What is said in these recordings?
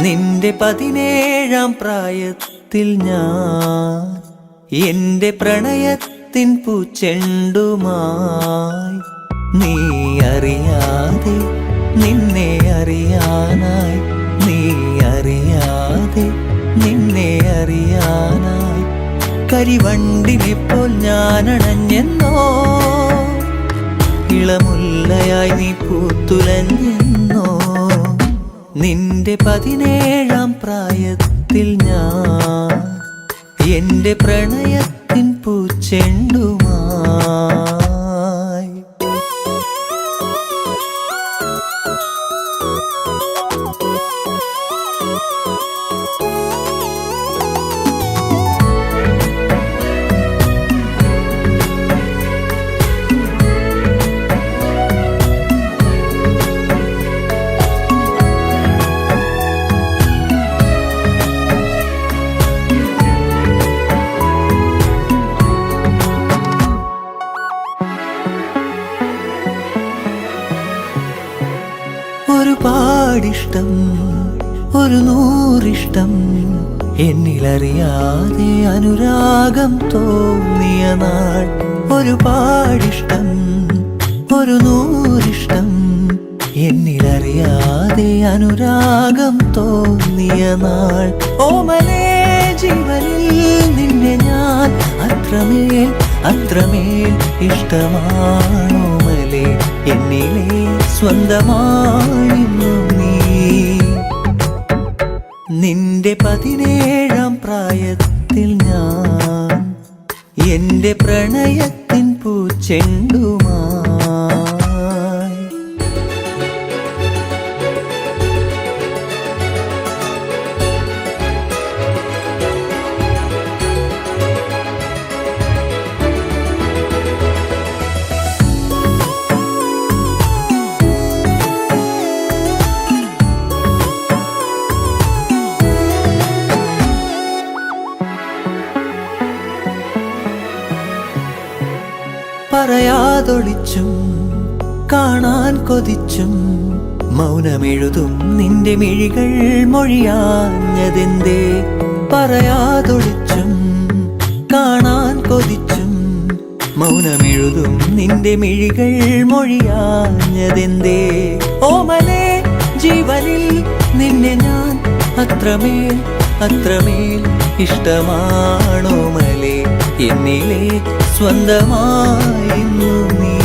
നിന്റെ 17-ാം പ്രായത്തിൽ ഞാൻ എന്റെ പ്രണയത്തിൻ പൂച്ചെണ്ടുമായി നീ അറിയാതെ നിന്നെ അറിയാനായി നീ അറിയാതെ നിന്നെ അറിയാനായി കരിവണ്ടിനെപ്പോൾ ഞാനണഞ്ഞെന്നോ ഇളമുല്ലയായി നീ പൂത്തുലഞ്ഞെന്നോ നിന്റെ 17-ാം പ്രായത്തിൽ ഞാൻ എന്റെ പ്രണയത്തിൻ പൂച്ചെണ്ടുമായി ഒരുപാടിഷ്ടം ഒരു നൂറിഷ്ടം എന്നിലറിയാതെ അനുരാഗം തോന്നിയ നാൾ ഒരുപാടിഷ്ടം ഒരു നൂറിഷ്ടം എന്നിലറിയാതെ അനുരാഗം തോന്നിയ നാൾ ഓമലേ ജീവനിൽ നിന്നെ ഞാൻ അത്രമേൽ അത്രമേൽ ഇഷ്ടമാണോമലേ എന്നിലെ സ്വന്തമായിരുന്നു നീ നിന്റെ 17-ാം പ്രായത്തിൽ ഞാൻ എന്റെ പ്രണയത്തിൻ പൂച്ചെണ്ടുമായി പറയാതൊളിച്ചും കാണാൻ കൊതിച്ചും മൗനമെഴുതും നിന്റെ മിഴികൾ മൊഴിയാഞ്ഞതെന്തേ പറയാതൊളിച്ചും കാണാൻ കൊതിച്ചും മൗനമെഴുതും നിന്റെ മിഴികൾ മൊഴിയാഞ്ഞതെന്തേ ഓമലേ ജീവനിൽ നിന്നെ ഞാൻ അത്രമേൽ അത്രമേൽ ഇഷ്ടമാണോമലേ എന്നിലെ സ്വന്തമായിരുന്നു നീ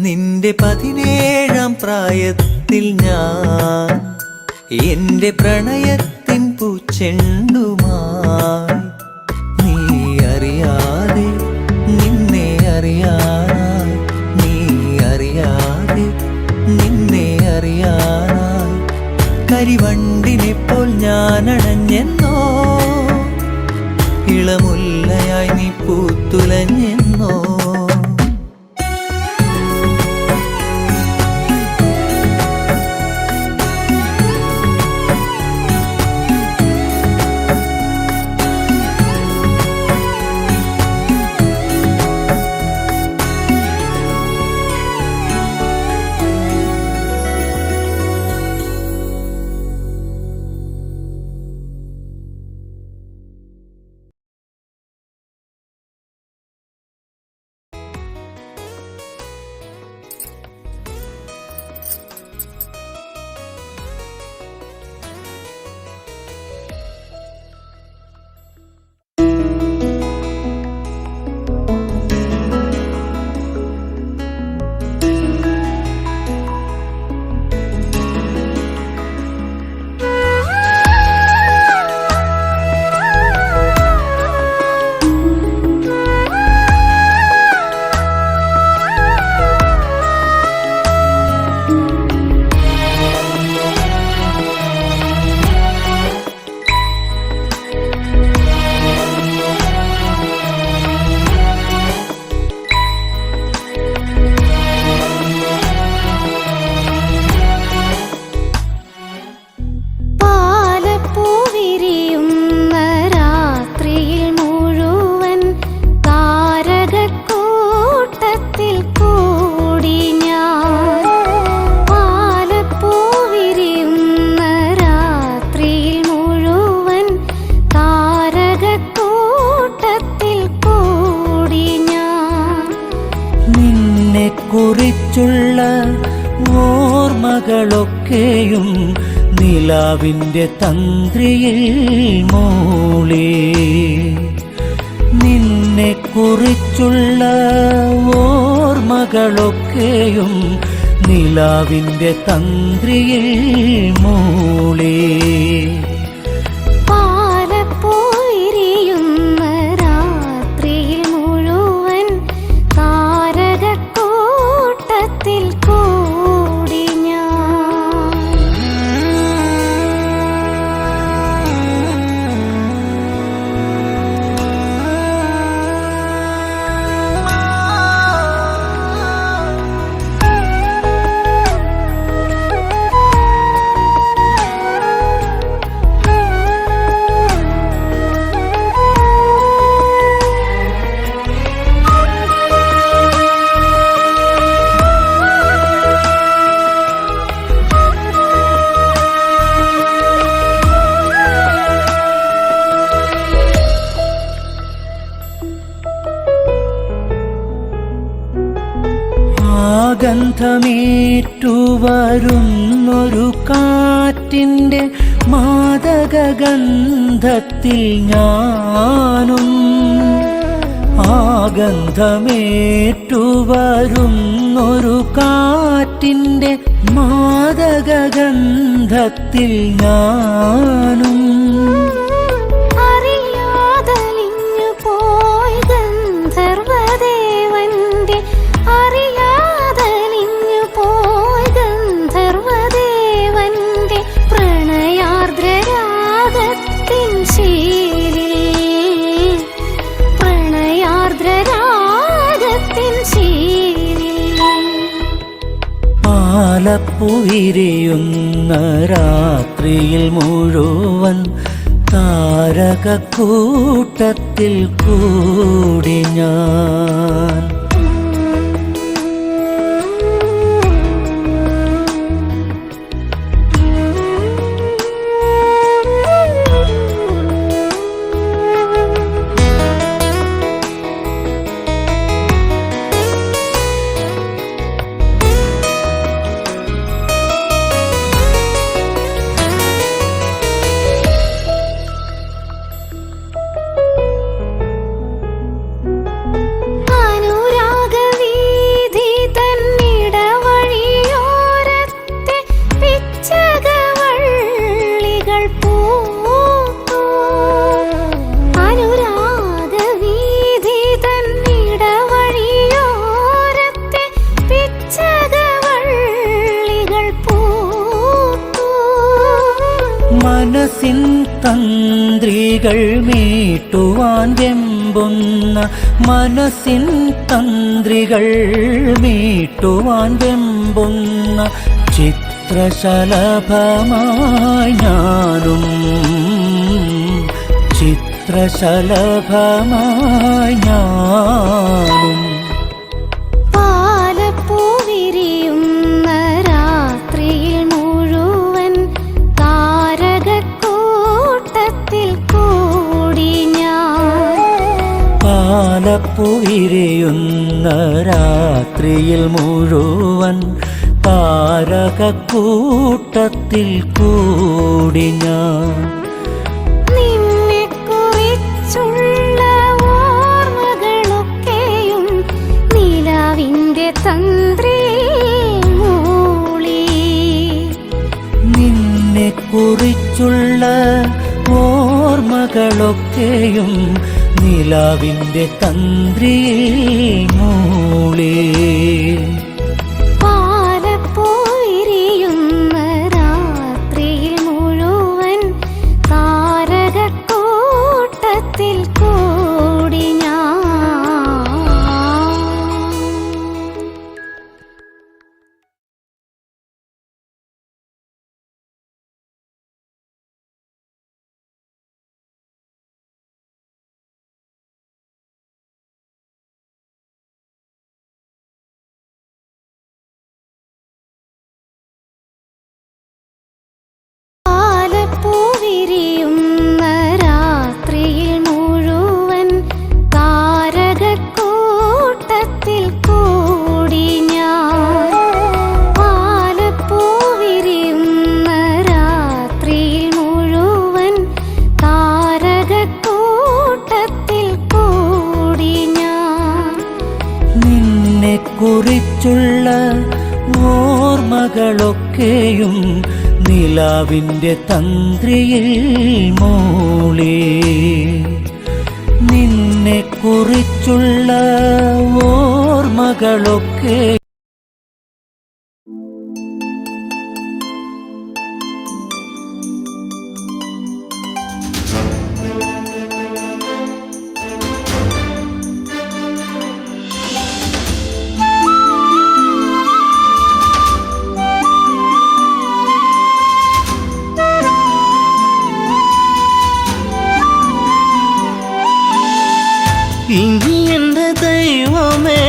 നിന്റെ 17-ാം പ്രായത്തിൽ ഞാൻ എന്റെ പ്രണയത്തിൻ പൂച്ചെണ്ടുമായി നീ അറിയാതെ നിന്നെ അറിയാനായി നീ അറിയാതെ നിന്നെ അറിയാനായി കരിവണ്ടിനെപ്പോൾ ഞാനണഞ്ഞെന്നോ ഇളമുല്ലയായി നീ പൂത്തുലഞ്ഞെന്നോ കുറിച്ചുള്ള ഓർമ്മകളൊക്കെയും നിലാവിൻ്റെ തന്ത്രിയിൽ മൂളി. നിന്നെ കുറിച്ചുള്ള ഓർമ്മകളൊക്കെയും നിലാവിൻ്റെ തന്ത്രിയിൽ മൂളി. ഗന്ധമേറ്റുവരുന്നൊരു കാറ്റിൻ്റെ മാദകഗന്ധത്തിൽ ഞാനും. ഗന്ധമേറ്റുവരുന്നൊരു കാറ്റിൻ്റെ മാദകഗന്ധത്തിൽ ഞാനും. പാലപ്പുവിരിയുന്ന രാത്രിയിൽ മുഴുവൻ താരകക്കൂട്ടത്തിൽ കൂടി ഞാൻ. മനസ്സിൻ തന്ത്രികൾ മീട്ടുവാൻ വെമ്പുന്ന, മനസ്സിൻ തന്ത്രികൾ മീട്ടുവാൻ വെമ്പുന്ന ചിത്രശലഭമായി ഞാനും. ചിത്രശലഭമായി ഞാനും. പാലപ്പുവിരിയുന്ന രാത്രിയിൽ മുഴുവൻ താരകക്കൂട്ടത്തിൽ കൂടി ഞാൻ. നിന്നെ കുറിച്ചുള്ള ഓർമ്മകളൊക്കെയും നിലാവിൻ്റെ തന്ത്രിയിൽ മൂളി. നിന്നെ കുറിച്ചുള്ള ഓർമ്മകളൊക്കെയും നിലാവിൻ്റെ തന്ത്രിയിൽ മൂളി. കുറിച്ചുള്ള ഓർമ്മകളൊക്കെയും നിലാവിൻ്റെ തന്ത്രിയിൽ മൂളി. നിന്നെ കുറിച്ചുള്ള ഓർമ്മകളൊക്കെ ഇനി എൻ്റെ ദൈവമേ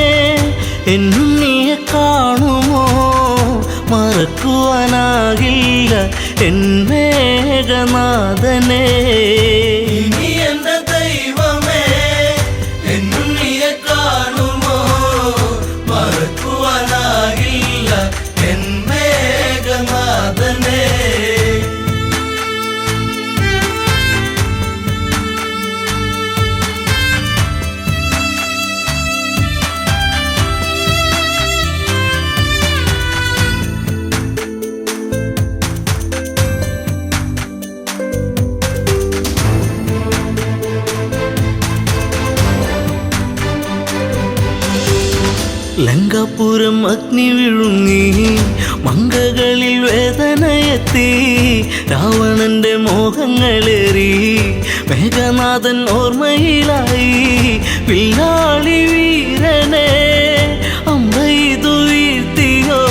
എന്നും നീയെ കാണുമോ, മറക്കുവാനാകില്ല എൻ മേഘനാഥനെ. ഇനി എൻ്റെ ദൈവമേ എന്നും നീയെ കാണുമോ, മറക്കുവാനാകില്ല എൻ മേഘനാഥനെ. ലങ്കാപുരം അഗ്നി വിഴുങ്ങി, മങ്കകളിൽ വേദനയെത്തി, രാവണന്റെ മോഹങ്ങളേറി, മേഘനാഥൻ ഓർമ്മയിലായി. വില്ലാളി വീരനെ അമ്പെയ്തു വീഴ്ത്തിയോ,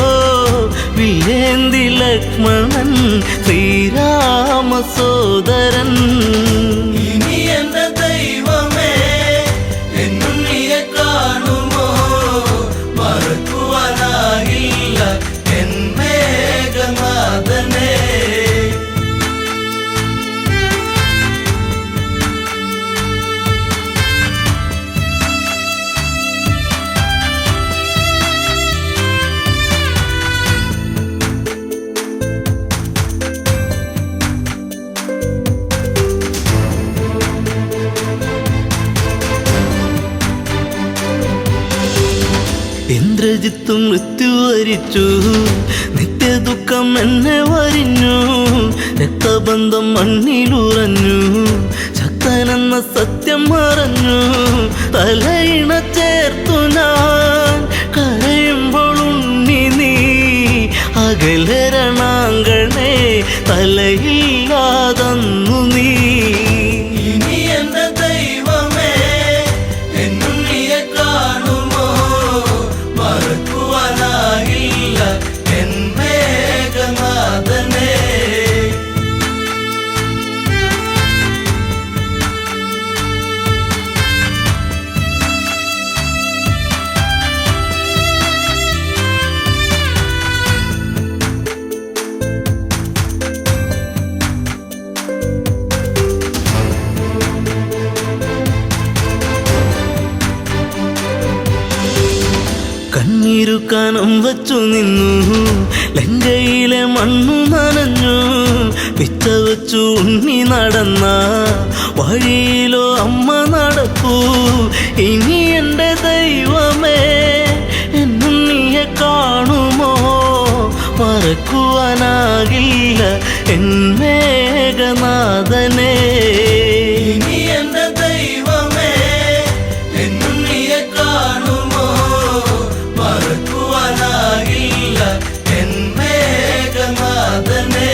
വില്ലേന്തി ലക്ഷ്മണൻ ശ്രീരാമ സോദരൻ. ഇനി എൻ്റെ ദൈവമേ എന്നും നീയെ കാണുമോ, മറക്കുവാനാകില്ല എൻ മേഘനാഥനെ. ഇന്ദ്രജിത്തും മൃത്യു വരിച്ചു, നിത്യദുഃഖം എന്നെ വരിഞ്ഞു, രക്തബന്ധം മണ്ണിലുറഞ്ഞു, ശക്തനെന്ന സത്യം മറഞ്ഞു. തലയിണ ചേർത്തു ഞാൻ കരയുമ്പോൾ ഉണ്ണി നീ, അകലരണാങ്കണേ തലയില്ലാതന്നു നീ. ഇനി എൻ്റെ ദൈവമേ എന്നും നീയെ കാണുമോ, മറക്കുവാനാകില്ല എൻ മേഘനാഥനെ. കണ്ണീരു കനം വച്ചു നിന്നു, ലങ്കയിലെ മണ്ണു നനഞ്ഞു, പിച്ച വച്ചു ഉണ്ണി നടന്ന വഴിയിലോ അമ്മ നടപ്പൂ. ഇനി എൻ്റെ ദൈവമേ എന്നും നീയെ കാണുമോ, മറക്കുവാനാകില്ല എൻ മേഘനാഥനെ. ഇനി എൻ്റെ ദൈവമേ എന്നും നീയെ കാണുമോ, മറക്കുവാനാകില്ല എൻ മേഘനാഥനെ.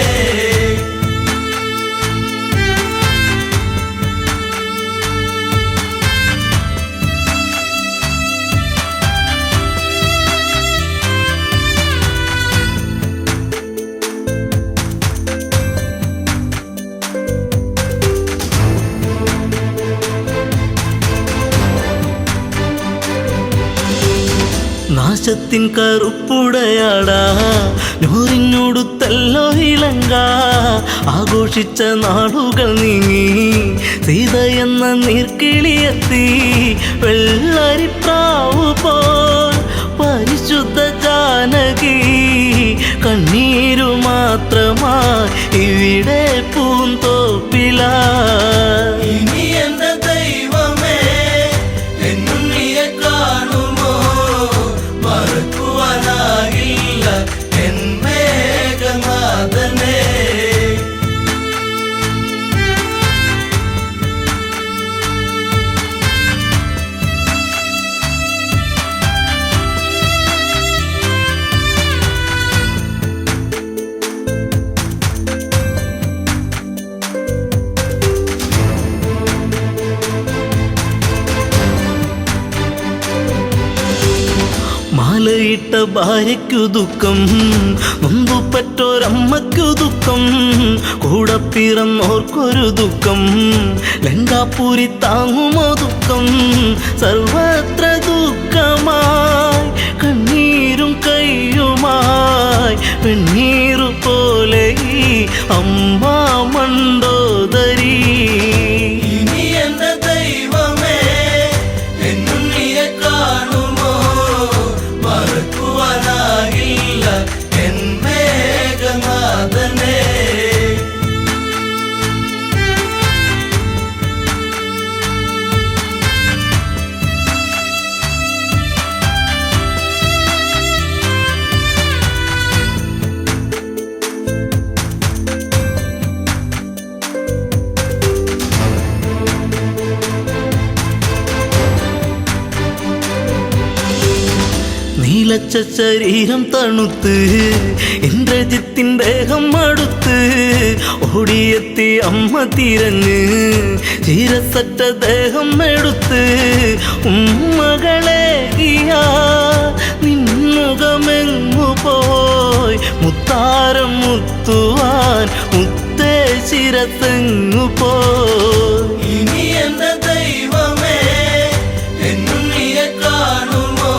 നാശത്തിൻ കറുപ്പുടയാടാ നൂറിനോടുത്തല്ലോ ഇലങ്ക, ആഘോഷിച്ച നാളുകൾ നീങ്ങി, സീത എന്ന നീർക്കിളിയെത്തി, വെള്ളരിപ്രാവു പോൽ പരിശുദ്ധ ജാനകി, കണ്ണീരു മാത്രമായി ഇവിടെ പൂന്തോപ്പില. ഇനി എൻ്റെ ദൈവമേ എന്നും നീയെ കാണുമോ, മറക്കുവാനാകില്ല വീട്ട ഭാര്യയ്ക്കു ദുഃഖം, നൊന്തുപെറ്റോരമ്മയ്ക്കു ദുഃഖം, കൂടെ പിറന്നോർക്കൊരു ദുഃഖം, ലങ്കാപുരി താങ്ങുമോ ദുഃഖം, സർവത്ര ദുഃഖമായി കണ്ണീരും കയ്യുമായി വെണ്ണീറു പോലെ ഈ അമ്മ മണ്ടോദരി. ഇനി എന്റെ ദൈവമേ എന്നും നീയെ കാണുമോ, മറക്കുവാനാകില്ല എൻ മേഘനാഥനെ. നീലച്ച ശരീരം തണുത്ത് ഇന്ദ്രജിത്തിൻ ദേഹം അടുത്ത് ഓടിയെത്തി അമ്മ തിരഞ്ഞ് ചീരസറ്റ ദേഹം എടുത്ത് ഉമ്മകളേകിയ നിന്നുകമെങ്ങു പോയി മുത്താരം മുത്തുവാൻ മുത്തേ ശിരസെങ്ങു പോയി. ഇനി എന്റെ ദൈവമേ എന്നും നീയെ കാണുമോ,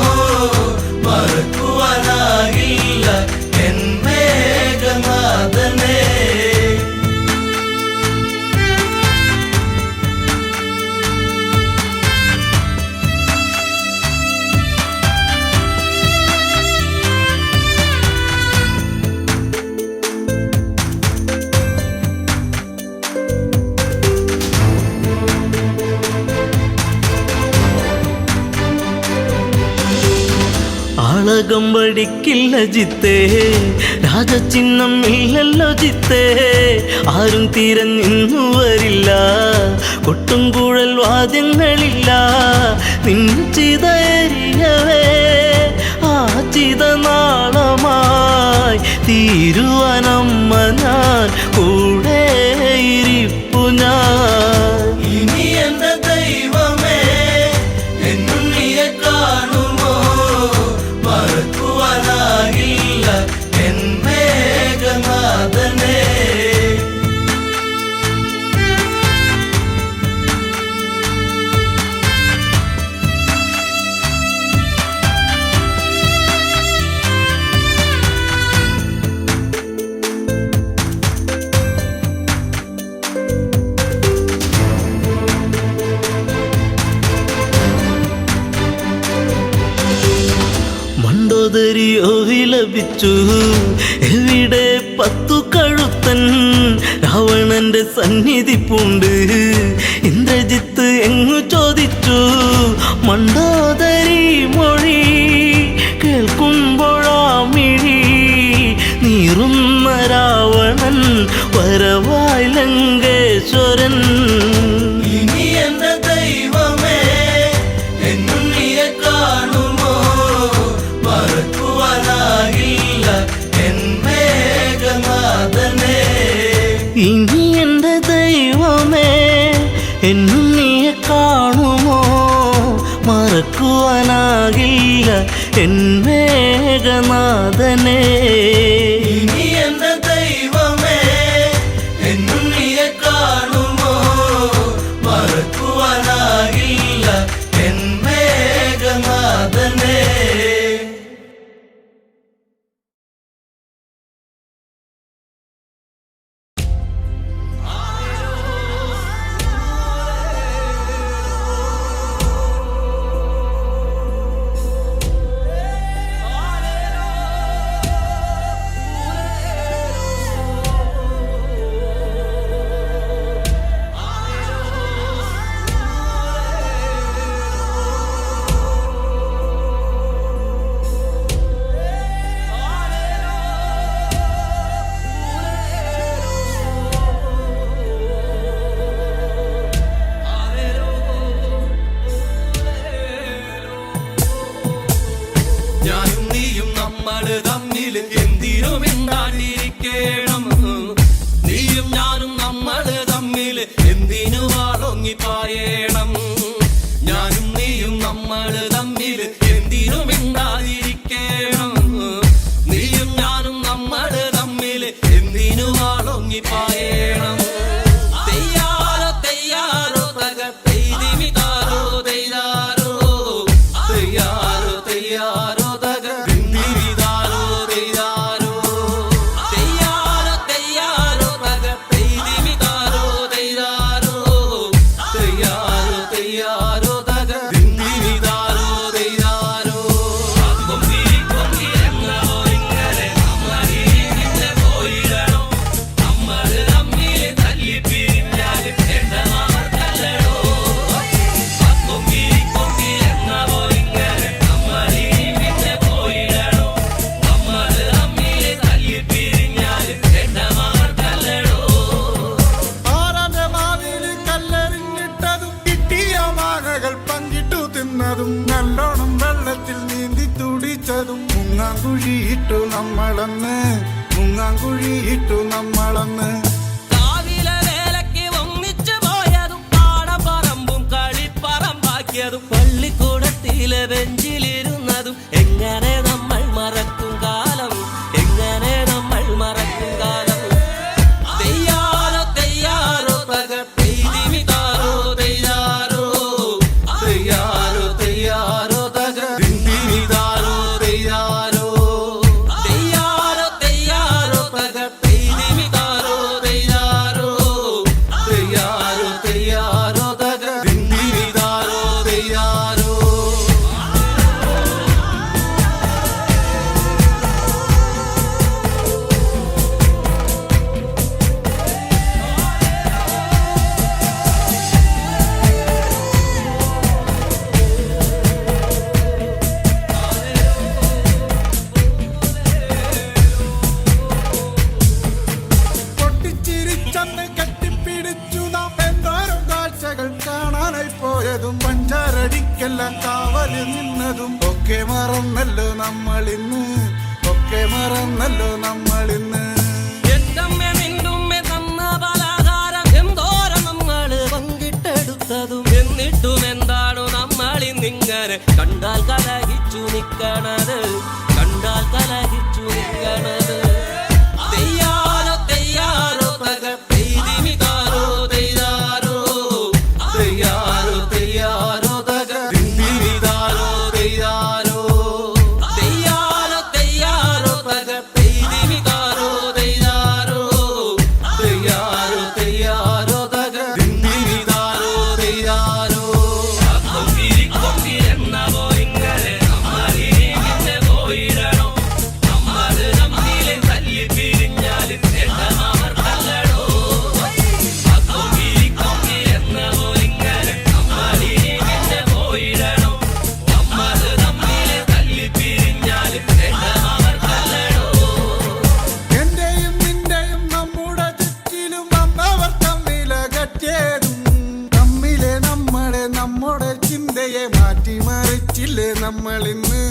മറക്കുവാനാകില്ല എൻ മേഘനാഥനെ. ആളകം വടിക്കില്ല ജിത്തേ, രാജചിഹ്നം ഇല്ലല്ലോ ജിത്തേ, ആരും തിരഞ്ഞിന്നു വരില്ല, കൊട്ടും കുഴൽ വാദ്യങ്ങളില്ല, നിൻ ചിതയരിയവേ ആ ചിത നാളമായി തീരുവാനമ്മ ഞാൻ കൂടെ ഇരിപ്പു ഞാൻ. ഇനി എന്റെ ദൈവമേ എന്നും നീയെ കാണുമോ, മറക്കുവാനാകില്ല എൻ മേഘനാഥനെ. മണ്ടോദരിയോ വിലപിച്ചു, എവിടെ പത്തു കഴുത്തൻ, രാവണന്റെ സന്നിധി പൂണ്ട് ഇന്ദ്രജിത്ത് എങ്ങു ചോദിച്ചു. മണ്ടോദരി മൊഴി കേൾക്കുമ്പോഴാമിഴി നീറുന്ന രാവണൻ വരവായി ലങ്കേശ്വരൻ. ഇനി എന്റെ ദൈവമേ എന്നും നീയെ കാണുമോ, മറക്കുവാനാകില്ല എൻ മേഘനാഥനെ. ഇനി എന്റെ ദൈവമേ എന്നും നീയെ കാണുമോ, മറക്കുവാനാകില്ല എൻ മേഘനാഥനെ. ഇനി എന്റെ ദൈവമേ എന്നും നീയെ കാണുമോ, മറക്കുവാനാകില്ല എൻ മേഘനാഥനെ. മുങ്ങാങ്കുഴിയിട്ടു നമ്മളന്ന്. കാവിലെ വേലയ്ക്ക് ഒന്നിച്ചു പോയതും പാടപ്പറമ്പും കളിപ്പറമ്പാക്കിയതും പള്ളിക്കൂടത്തിലെ ബെഞ്ചിലിരുന്നതും എങ്ങനെ നമ്മൾ മറക്കും കാലം, എങ്ങനെ നമ്മൾ മറക്കും കാലം. തെയ്യാറോ തെയ്യാറോ തകർത്തിമിതാരോ തെയ്യാറോ തെയ്യാറോ തെയ്യാറോ തകർത്തിമിതാരോ തെയ്യാരോ തെയ്യാറോ തെയ്യാറോ തകർത്തിമിതാരോ തെയ്യാരോ തെയ്യാറോ തെയ്യാറോ തകർത്തിമിതാരോ തെയ്യാരോ. പൊട്ടിച്ചിരിച്ചന്ന് കെട്ടിപ്പിടിച്ചു നാം എന്തോരം കാഴ്ചകൾ കാണാനായി പോയതും പഞ്ചാരടിക്കെല്ലാം കാവല് നിന്നതും ഒക്കെ മറന്നല്ലോ നമ്മളിന്ന്, ഒക്കെ മറന്നല്ലോ നമ്മളിന്ന്. എന്തമ്മേ നിന്നുമ്മേ തന്ന പലഹാരം എന്തോരം നമ്മള് പങ്കിട്ടെടുത്തതും എന്നിട്ടും എന്താണു നമ്മളിന്നിങ്ങനെ കണ്ടാൽ കലഹിച്ചു നിക്കണത്, കണ്ടാൽ കലഹിച്ചു നിക്കണത്. തെയ്യാറോ തെയ്യാറോ തകർത്തിമിതാരോ തെയ്യാരോ തെയ്യാറോ തെയ്യാറോ തകർത്തിമിതാരോ തെയ്യാരോ തെയ്യാറോ തെയ്യാറോ തകർത്തിമിതാരോ തെയ്യാരോ തെയ്യാറോ തെയ്യാറോ തകർത്തിമിതാരോ തെയ്യാരോ. കൊമ്പിരിക്കൊമ്പിരെന്ന പോയിങ്ങനെ നമ്മളിങ്ങനെ പോയിടണോ, നമ്മള് തമ്മിലെ തല്ലി പിരിഞ്ഞാല് നേട്ടമവർക്കല്ലടോ. കൊമ്പിരിക്കൊമ്പിരെന്ന പോയിങ്ങനെ നമ്മളിങ്ങനെ പോയിടണോ, നമ്മള് തമ്മിലെ തല്ലി പിരിഞ്ഞാല് നേട്ടമവർക്കല്ലടോ. എന്റെയും നിന്റെയും നമ്മുടെ ചുറ്റിലും വന്നവർ തമ്മിലകറ്റേതും തമ്മിലെ നമ്മുടെ ചിന്തയെ മാറ്റിമറിച്ചില്ലേ നമ്മളിന്ന്,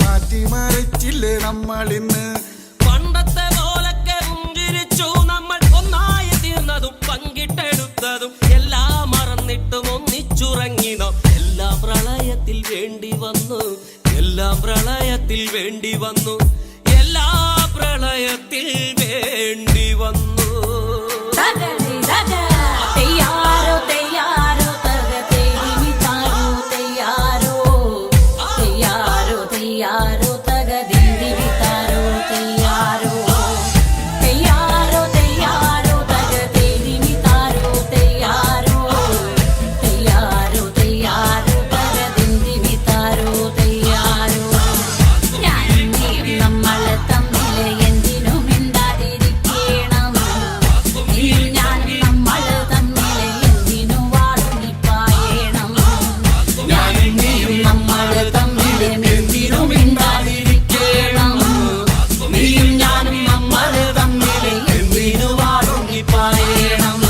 മാറ്റിമറിച്ചില്ലേ നമ്മളിന്ന്. പണ്ടത്തെ പോലൊക്കെ പുഞ്ചിരിച്ചു നമ്മൾ ഒന്നായി തീർന്നതും പങ്കിട്ടെടുത്തതും എല്ലാം മറന്നിട്ടും ഒന്നിച്ചുറങ്ങിനോ. എല്ലാം പ്രളയത്തിൽ വേണ്ടി വന്നു, എല്ലാം പ്രളയത്തിൽ വേണ്ടി വന്നു, എല്ലാ പ്രളയത്തിൽ വേണ്ടി വന്നു. തെയ്യാറോ തെയ്യാറോ തകതിമിതാരോ തെയ്യാറോ തെയ്യാറോ തെയ്യാറോ തകതിമിതാരോ തെയ്യാറോ തെയ്യാറോ തെയ്യാറോ തകതിമിതാരോ തെയ്യാറോ തെയ്യാറോ തെയ്യാറോ തകതിമിതാരോ തെയ്യാറോ. ഞാനും നീയും നമ്മള് തമ്മില് എന്തിനും മിണ്ടാതിരിക്കണം, നീയും ഞാനും നമ്മള് തമ്മില് എന്തിനു വാടുന്നിപ്പായണം. ഞാനും നീയും നമ്മള് തമ്മില് എന്തിനു മിണ്ടാതിരിക്കണം, നീയും ഞാനും നമ്മള് തമ്മില് എന്തിനു വാടുന്നിപ്പായണം.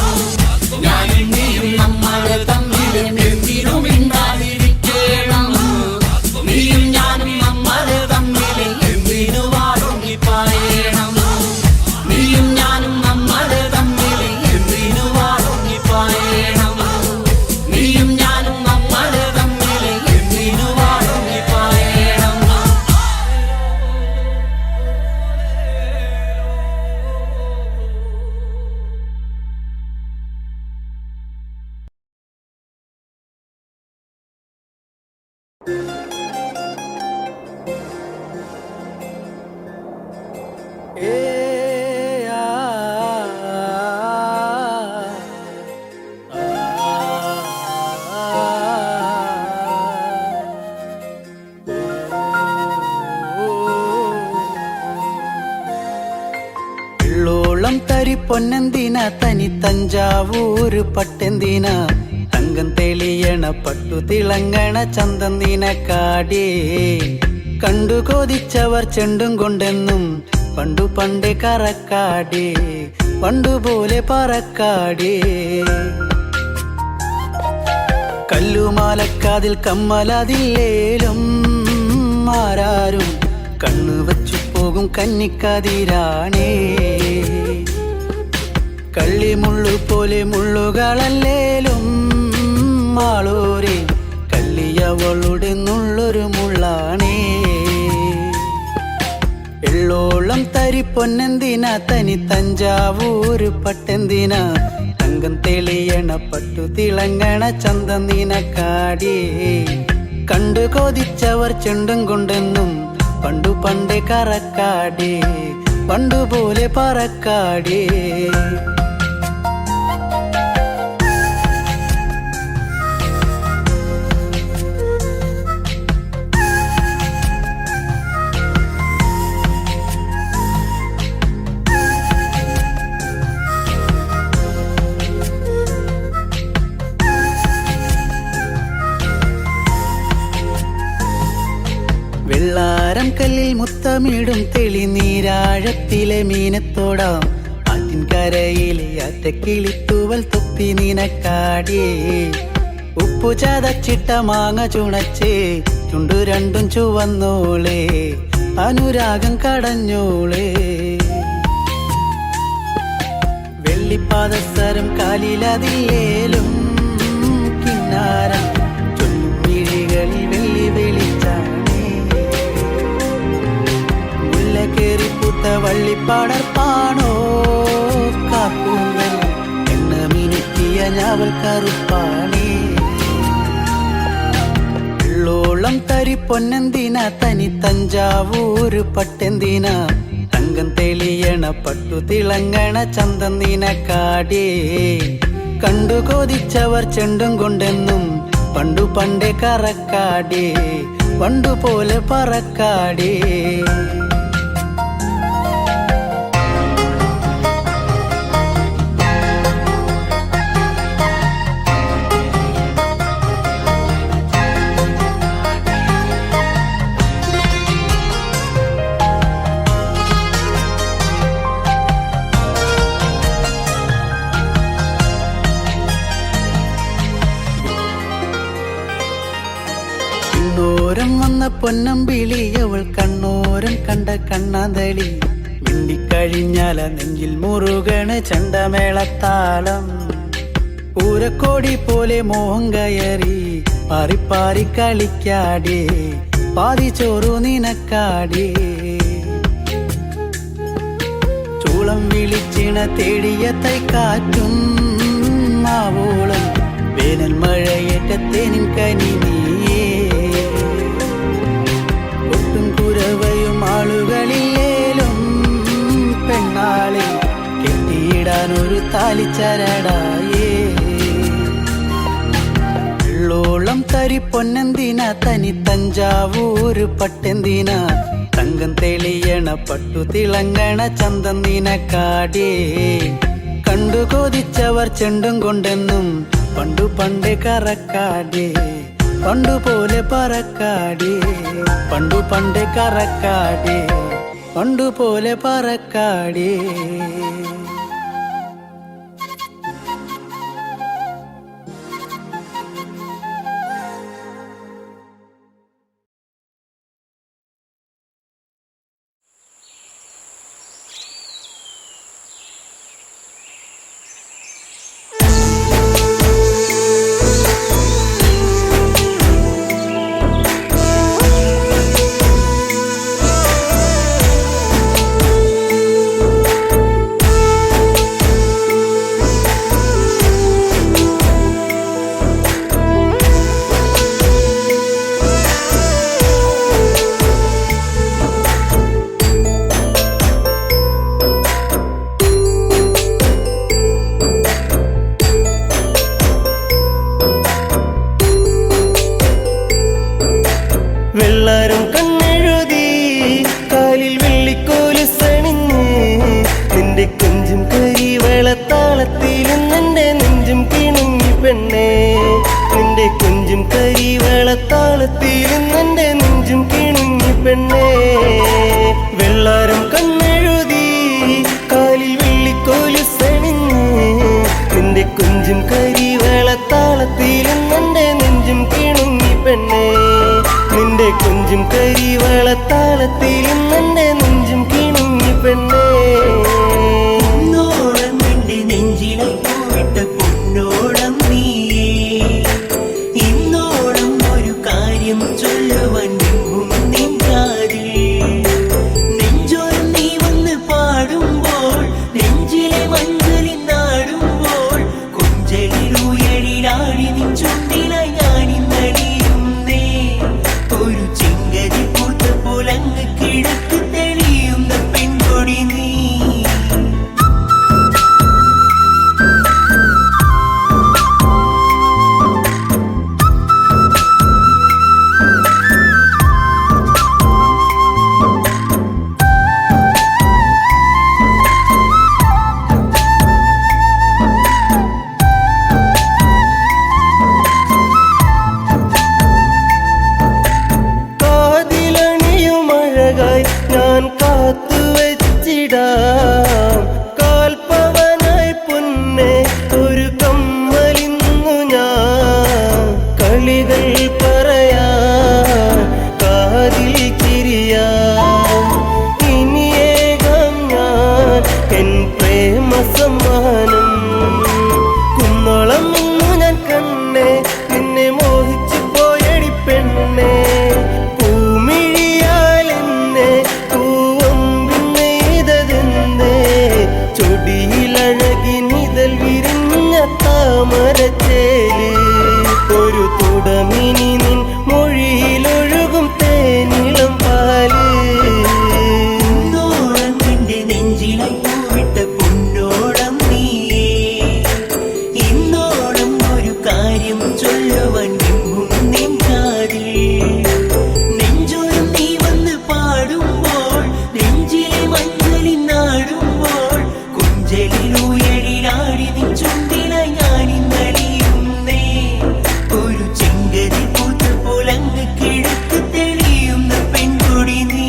ഞാനും നീയും നമ്മള് തമ്മില് എന്തിനു മിണ്ടാതിരിക്കണം, നീയും ഞാനും നമ്മള് തമ്മില് എന്തിനു വാടുന്നിപ്പായണം. നീയും ഞാനും നമ്മള് തമ്മില് എന്തിനു വാടുന്നിപ്പായണം, നീയും ഞാനും നമ്മള് തമ്മില് എന്തിനു വാടുന്നിപ്പായണം. ഉള്ളോളം തരി പൊന്നെന്തിന തനി തഞ്ചാവൂര് പട്ടെന്തിന തങ്കം തെളിയണ പട്ടു തിളങ്ങണ ചന്തന്തിന കാടേ കണ്ടു കൊതിച്ചവർ ചെണ്ടും കൊണ്ടെന്നും പണ്ടു പണ്ടേ കറക്കാടേ പണ്ടുപോലെ പറക്കാടേ കല്ലുമാലക്കാതിൽ കമ്മലതില്ലേലും ആരാരും കണ്ണു വച്ചു പോകും കന്നിക്കതിരാണേ. കള്ളിമുള്ളു പോലെ മുള്ളുകളല്ലേലും മാളൂരെ കള്ളിയവളുടെ നുള്ളൊരു മുള്ളാണേ. എള്ളോളം തരി പൊന്നെന്തിന തനി തഞ്ചാവൂര് പട്ടെന്തിന തങ്കം തെളിയണ പട്ടു തിളങ്ങണ ചന്തം നിനക്കാടിയേ. കണ്ടു കൊതിച്ചവർ ചെണ്ടും കൊണ്ടെന്നും പണ്ടു പണ്ടേ കറക്കാടേ പണ്ടുപോലെ പറക്കാടേ. വെള്ളാരം കല്ലിൽ മുത്തമിടും തെളിനീരാഴത്തിലെ മീനത്തോടാം ആറ്റിൻകരയിലെ അറ്റക്കിളിത്തൂവൽ തൊപ്പി നിനക്കാടിയേ. ഉപ്പു ചതച്ചിട്ട മാങ്ങ ചുണച്ചേ ചുണ്ടു രണ്ടും ചുവന്നോളേ അനുരാഗം കടഞ്ഞോളേ. വെള്ളിപ്പാദസരം കാലിലതില്ലേലും കിന്നാരം ചൊല്ലും മിഴികളിൽ വെള്ളി വെളിച്ചാണേ. കേറിപ്പൂത്ത വള്ളിപ്പാടർപ്പാണോ കാപ്പൂങ്കൽ എണ്ണ മിനുക്കിയ ഞാവൽ കറുപ്പാണേ. എള്ളോളം തരി പൊന്നെന്തിന തനി തഞ്ചാവൂര് പട്ടെന്തിന തങ്കം തെളിയണ പട്ടു തിളങ്ങണ ചന്തം നിനക്കാടേ. കണ്ടു കൊതിച്ചവർ ചെണ്ടും കൊണ്ടെന്നും പണ്ടു പണ്ടേ കറക്കാടേ പണ്ടുപോലെ പറക്കാടേ. കണ്ണോരം വന്ന പൊന്നമ്പിളി അവൾ കണ്ണോരം കണ്ട കണ്ണാന്തളി മിണ്ടിക്കഴിഞ്ഞാല നെഞ്ചിൽ മുറുകണ ചണ്ടമേളത്താളം. പൂരക്കോടി പോലെ മോഹം കയറി പാറിപ്പാറി കളിക്കാടേ പാതി ചോറു നിനക്കാടേ. ചൂളം വിളിച്ചിണ തേടിയ തൈക്കാറ്റും മാവോളം വേനൽ മഴയേറ്റത്തേനിൻ കനി നീയേ. ഒട്ടും കുരവയും ആളുകളില്ലേലും പെണ്ണാളെ കെട്ടിയിടാനൊരു താലിച്ചരടായേ. എള്ളോളം തരി പൊന്നെന്തിന തനി തഞ്ചാവൂര് പട്ടെന്തിന തങ്കം തെളിയണ പട്ടു തിളങ്ങണ ചന്തം നിനക്കാടേ. കണ്ടു കൊതിച്ചവർ ചെണ്ടും കൊണ്ടെന്നും പണ്ടു പണ്ടേ കറക്കാടേ പണ്ടുപോലെ പറക്കാടേ പണ്ടു പണ്ടേ കറക്കാടേ പണ്ടുപോലെ പറക്കാടേ. വെള്ളാരം കണ്ണെഴുതി കാലിൽ വെള്ളിക്കോലുസണിഞ്ഞ് നിന്റെ കൊഞ്ചും കരി വെളത്താളത്തിലും നിന്റെ നെഞ്ചും കിണുങ്ങി പെണ്ണേ. നിന്റെ കൊഞ്ചും കരി വെളത്താളത്തിലും നിന്റെ നെഞ്ചും കിണുങ്ങി പെണ്ണേ. വെള്ളാരം കണ്ണെഴുതി കാലിൽ വെള്ളിക്കോലുസണിഞ്ഞ് നിന്റെ കൊഞ്ചും കരി വെളത്താളത്തിലും നിന്റെ നെഞ്ചും കിണുങ്ങി പെണ്ണേ. നിന്റെ കൊഞ്ചും കരി വെളത്താളത്തിലും നിന്റെ നെഞ്ചും എൻ പ്രേമ സമ്മാനം. കുന്നോളം ഇന്നു ഞാൻ കണ്ണേ നിന്നെ മോഹിച്ചു പോയടി പെണ്ണെ. പൂമിഴിയാൽ എന്നെ പൂവമ്പിന്നെയ്തതെന്തേ ചൊടിയിലഴകി നിതൽ വിരിഞ്ഞ താമരച്ചേല്. ഒരു തുടമിനി നിൻ മൊഴിയിലൊഴുകും തേനിളം പാല്. നിന്റെ നെഞ്ചിലായി പൂവിട്ട പൊന്നോളം നീയേ. ഇന്നോളം ഒരു കാര്യം ചൊല്ലുവാൻ എങ്ങും നിൻ കാതിൽ. നെഞ്ചോരം നീ വന്ന് പാടുമ്പോൾ നെഞ്ചിലെ മഞ്ഞളിൽ നാടുമ്പോൾ കുഞ്ചലിലൂയടിലാടി നിൻ ചുണ്ടില ഞാനിന്നലിയുന്നേ. ഒരു ചെങ്കരി പൂത്ത പോലങ്ങ് കിഴക്ക് തെളിയുന്ന പെൺകൊടി നീ.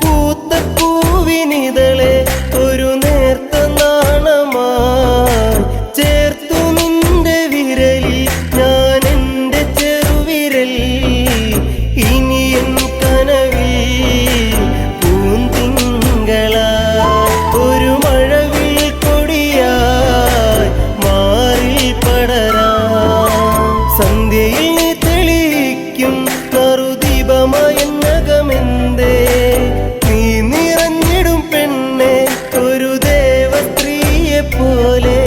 പൂത്ത പൂവിനിതളെ ഒരു നേർത്ത നാണമായി ചേർത്തു നിന്റെ വിരലിൽ ഞാൻ എൻ്റെ ചെറുവിരൽ. ഇനി എൻ കനവിൽ പൂന്തിങ്കളായി ഒരു മഴവിൽ കൊടിയായി മാറിൽ പടരാം. സന്ധ്യയിൽ നീ തെളിയിക്കും നറുദീപമായെന്നകമെന്തേ നീ നിറഞ്ഞിടും പെണ്ണെ ഒരു ദേവസ്ത്രീയെ പോലെ.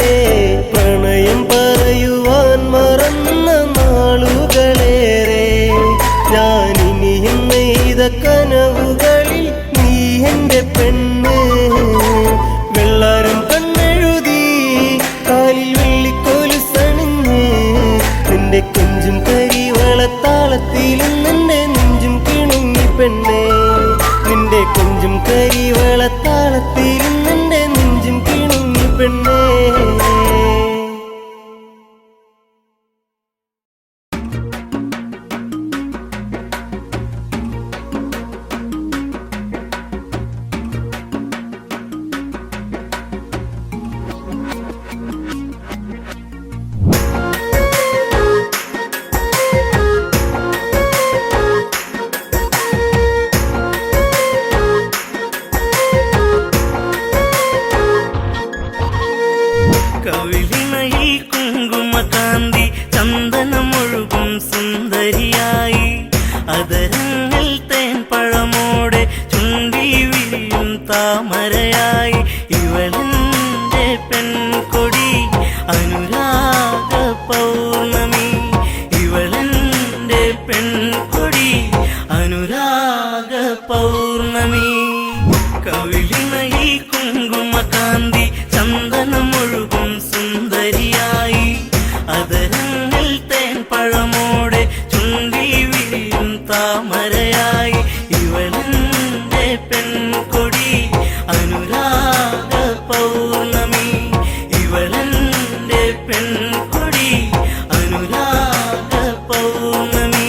പ്രണയം പറയുവാൻ മറന്ന നാളുകളേറെ ഞാനിനിയും നെയ്ത കനവുകളിൽ നീ എൻ്റെ പെണ്ണ്. വെള്ളാരം കണ്ണെഴുതി കാലിൽ വെള്ളിക്കോലുസണിഞ്ഞ് നിന്റെ കൊഞ്ചും കരിവളത്താളത്തിലും നിന്റെ നെഞ്ചും കിണുങ്ങി പെണ്ണെ. നിന്റെ കൊഞ്ചും കരിവളത്താളത്തിലും നിന്റെ നെഞ്ചും കിണുങ്ങി പെണ്ണെ. കവിളിണയിൽ കുങ്കുമകാന്തി ചന്ദനമൊഴുകും സുന്ദരിയായി. അതരങ്ങൾ തേൻ പഴമോടെ ചുണ്ടി വിരിയും താമരയായി. ഇവളെന്റെ പെൺകൊടി അനുരാഗ പൗർണമി. ഇവളെന്റെ പെൺകൊടി അനുരാഗ പൗർണമി. കവിളിണയിൽ കുങ്കുമകാന്തി ചന്ദനമൊഴുകും സുന്ദരിയായി. അതരങ്ങൾ തേൻ പഴമോടെ ചുണ്ടി വിരിയും താമരയായി. ഇവളെന്റെ പെൺകൊടി അനുരാഗ പൗർണമി. ഇവളെന്റെ പെൺകൊടി അനുരാഗ പൗർണമി.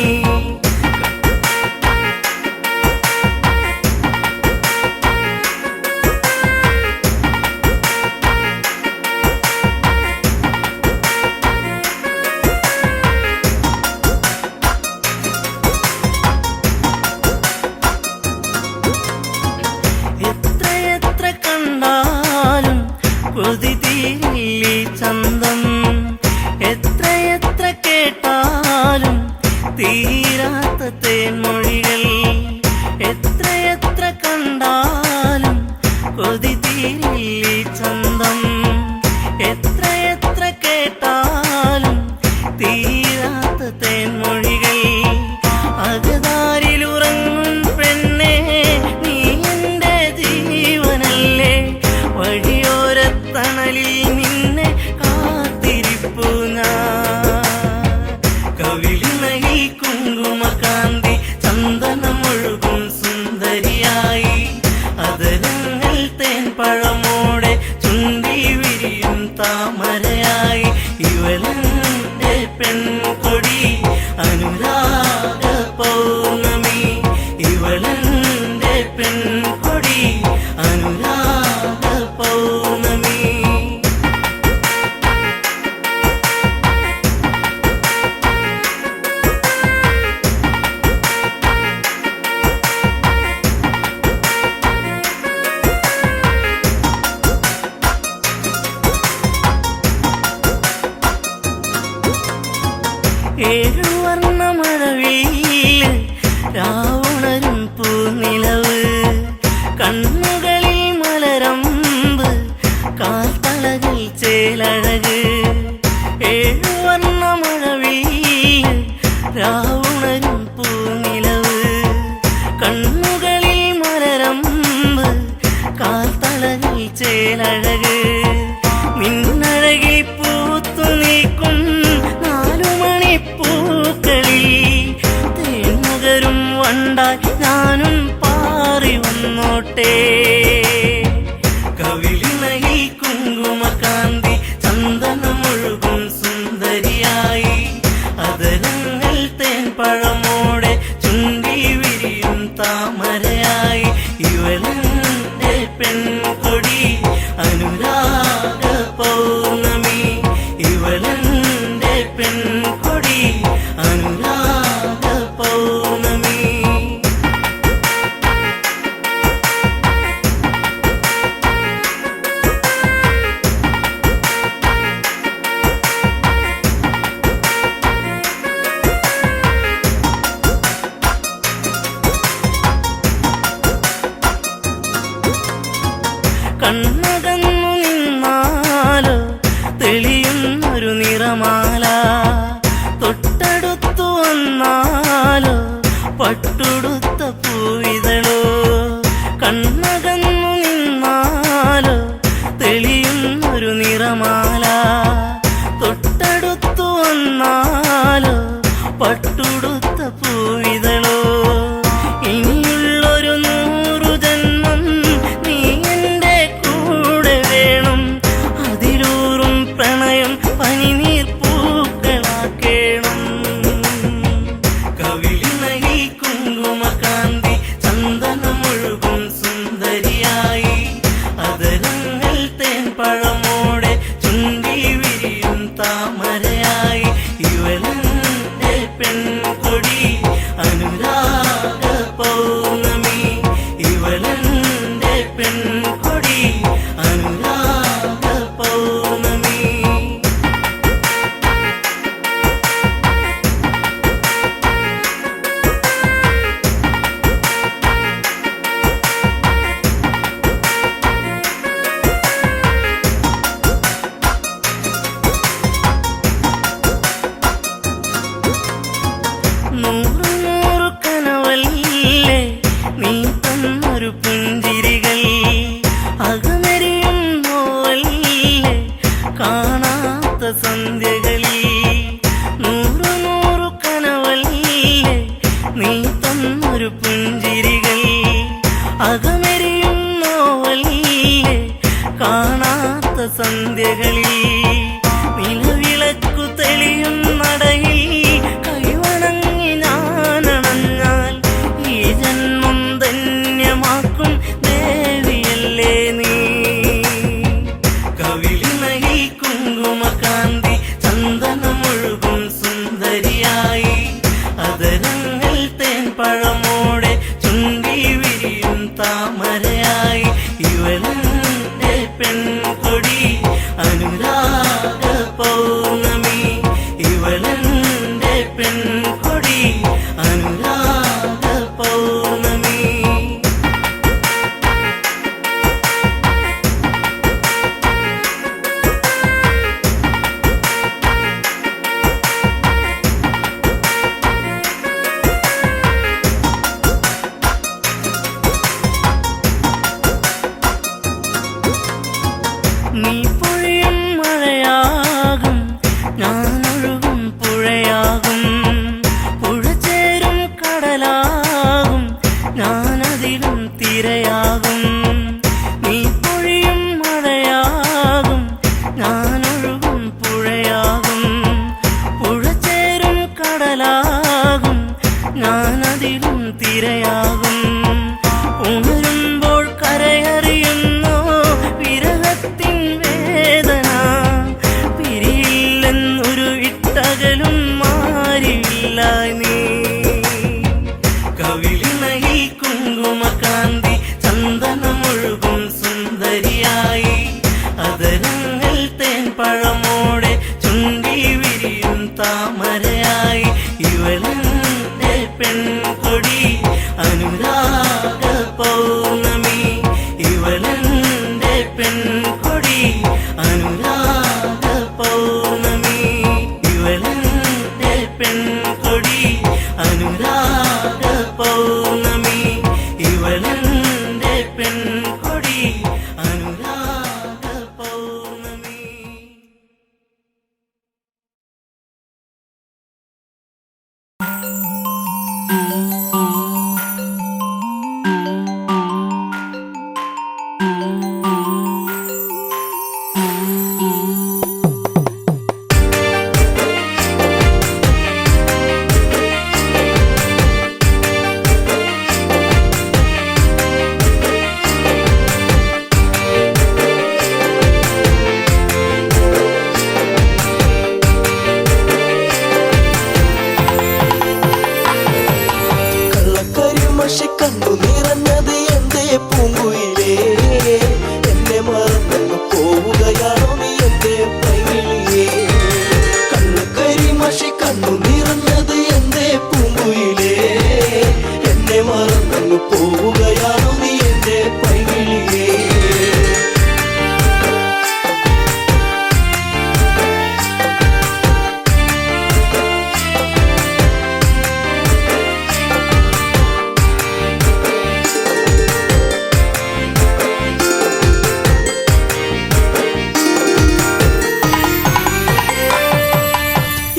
എത്രയെത്ര കണ്ടാലും കൊതി തീരില്ലേ ചന്തം. എത്രയെത്ര കേട്ടാലും തീരാത്ത തേൻമൊഴികൾ. എത്രയെത്ര കണ്ടാലും കൊതി തീരില്ലേ ചന്തം. എത്രയെത്ര കേട്ടാലും തീരാത്ത തേൻമൊഴികൾ. അകതാരിലുറങ്ങും പെണ്ണെ നീ എൻ്റെ ജീവനല്ലേ. വഴിയോരത്തണലിൽ നിന്നെ കാത്തിരിപ്പു ഞാൻ. കവിളിണയിൽ കുങ്കുമകാന്തി ചന്ദ പെൺകൊടി അനുരാഗ പൗർണമി ഇവളെന്റെ പെൺകൊടി അനുരാഗ പൗർണമി ഏഴുവർണ്ണ മഴവിൽ രാവുണരും പൂനിലവ് കണ്ണുകളിൽ മലരമ്പ് കാൽത്തളകൾ ചേലഴക് ഏഴുവർണ്ണ മഴവിൽ രാവുണരും പൂനിലവ് കണ്ണുകളിൽ മലരമ്പ് കാൽത്തളകൾ ചേലഴക് നിന്നഴകിൽ പൂത്തു നീക്കും പൂക്കളിൽ തേനുകരും വണ്ടായി ഞാനും പാറി വന്നോട്ടെ കവിളിണയിൽ കുങ്കുമകാന്തി ചന്ദനമൊഴുകും സുന്ദരിയായി അതരങ്ങൾ തേൻ പഴമോടെ ചുണ്ടി വിരിയും താമരയായി ഇവളെന്റെ പെൺകൊടി അനുരാഗ പൗർണമി ഇവളെന്റെ പെൺകൊടി അനുരാഗ പൗർണമി കണ്ണകന്നു നിന്നാലോ തെളിയുന്നൊരു നിറമാല തൊട്ടടുത്തു വന്നാലോ പട്ടുടുത്ത പൂവിതളോ കണ്ണകന്നു നിന്നാലോ തെളിയുന്നൊരു നിറമാല തൊട്ടടുത്തു വന്നാലോ പട്ടുടുത്ത പൂവിതളോ ഇനിയുള്ളൊരു 100 ജന്മം നീ എൻ്റെ കൂടെ വേണം അതിലൂറും പ്രണയം പനിനീർ പൂക്കളാക്കേണം കവിളിണയിൽ കുങ്കുമകാന്തി ചന്ദനമൊഴുകും സുന്ദരിയായി അതരങ്ങൾ തേൻ പഴമോടെ ചുണ്ടി വിരിയും താമരയായി ഇവളെന്റെ പെൺകൊടി അനുരാഗ പൗർണമി ഇവളെന്റെ പെൺകൊടി അനുരാഗ പൗർണമി നൂറ് കനവല്ലേ നീ തന്നൊരു പുഞ്ചിരികൾ അകമരിയും നോവല്ലേ കാണാത്ത സന്ധ്യകളിൽ 100 കനവല്ലേ നീ തന്നൊരു പുഞ്ചിരികൾ അകമരിയും നോവല്ലേ കാണാത്ത സന്ധ്യകളിൽ നിലവിളക്കു തെളിയും നടയിൽ കൈവണങ്ങി ഞാനണഞ്ഞാൽ ഈ ജന്മം ധന്യമാക്കും ദേവിയല്ലേ നീ കവിളിണയിൽ കുങ്കുമകാന്തി ചന്ദനമൊഴുകും സുന്ദരിയായി അതരങ്ങൾ തേൻ പഴമോടെ ചുണ്ടി വിരിയും താമരയായി ഇവളെന്റെ പെൺകൊടി അനുരാഗ പൗർണമി ഇവളെന്റെ പെൺകൊടി അനുരാഗ പൗർണമി കടലാകും ഞാനതിലും തിരയാകും ഉണരുമ്പോൾ കരയറിയുന്നു വിരഹത്തിൻ വേദന പിരിയില്ലെന്നൊരു ഇട്ടകലും മാറിയില്ല നീ കവിളിണയിൽ കുങ്കുമകാന്തി ചന്ദനമൊഴുകും സുന്ദരിയായി അതരങ്ങൾ തേൻ പഴമോടെ ചുണ്ടി വിരിയും താമരയായി ഇവളെന്റെ പെൺകൊടി അനുരാഗ പൗർണമി ഇവളെന്റെ പെൺകൊടി അനുരാഗ പൗർണമി ഇവളെന്റെ പെൺകൊടി അനുരാഗ പൗർണമി ഇവളെന്റെ പെൺകൊടി അനുരാഗ പൗർണമി. കള്ളക്കരിമഷി കണ്ടു നിറഞ്ഞത് എന്റെ പൂങ്കുയിലേ എന്നെ മറന്നു പോവുകയാണോ നീ എന്റെ പൈകിളിയേ കള്ളക്കരിമഷി കണ്ടു നിറഞ്ഞത് എന്റെ പൂങ്കുയിലേ എന്നെ മറന്നു പോവുകയാണോ നീ എന്റെ പൈകിളിയേ